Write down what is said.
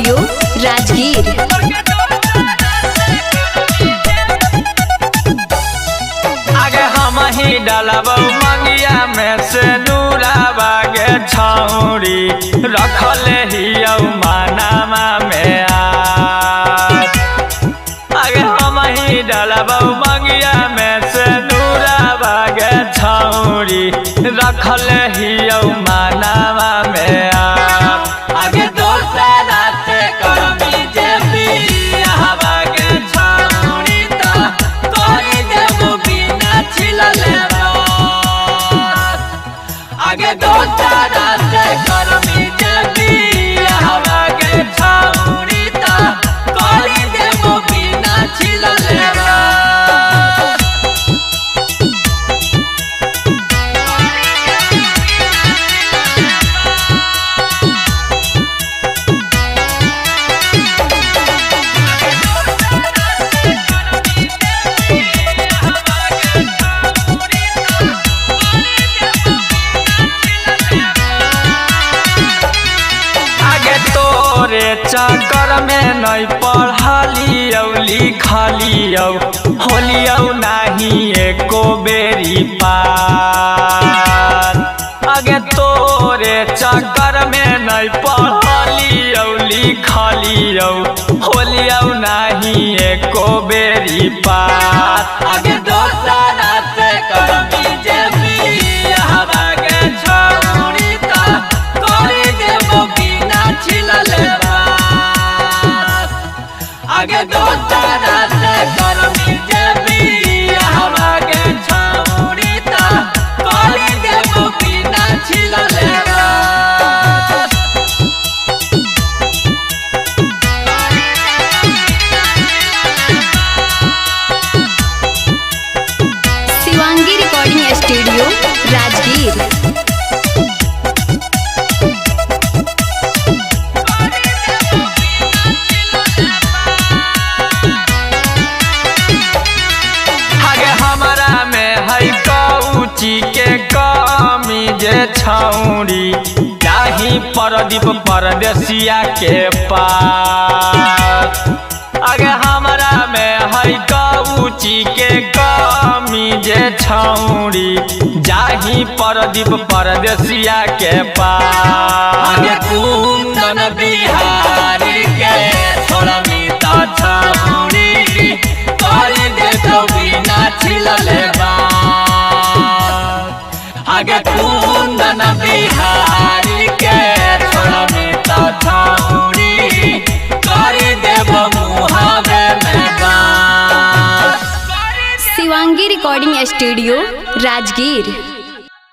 Studio Rajgir. आगे हम ही डालब मंगिया में से नूराबा गे छौरी रखल ही मानामा में आगे हम ही डालब मंगिया में से नूराबा गे छौरी रखल ही मानामा में आगे दोसरा से करमी जे बियाहवा गे छौरी त करी देबो बिना छिलले आगे दोसरा से करमी जे बियाहवा गे छौरी त करी देबो बिना छिलले चक्कर में नहीं पढ़लियौ लिखलियौ होलियौ नहीं एको बेरी पार आगे तोरे चक्कर में नहीं पढ़लियौ लिखलियौ होलियौ नहीं एको बेरी पार आगे दोसरा से करमी जे बियाहवा गे छौरी त करी देबो बिना छिलले आगे दोसरा से करमी जे बियाहवा गे छौरी त करी देबो बिना छिलले शिवांगी रिकॉर्डिंग स्टूडियो राजगीर। के कमी जे छौरी जाही परदीप परदेसिया के पास आगे हमरा में है कऊची के कमी जे छौरी जाही परदीप परदेसिया के पास आगे कुंदन बिहारी के छोड़मी त छौरी कर दे तो बिना छिलले आगे कुंदन बिहारी के छोड़मी त छौरी कर देबो मुहावे में शिवांगी रिकॉर्डिंग स्टूडियो राजगीर।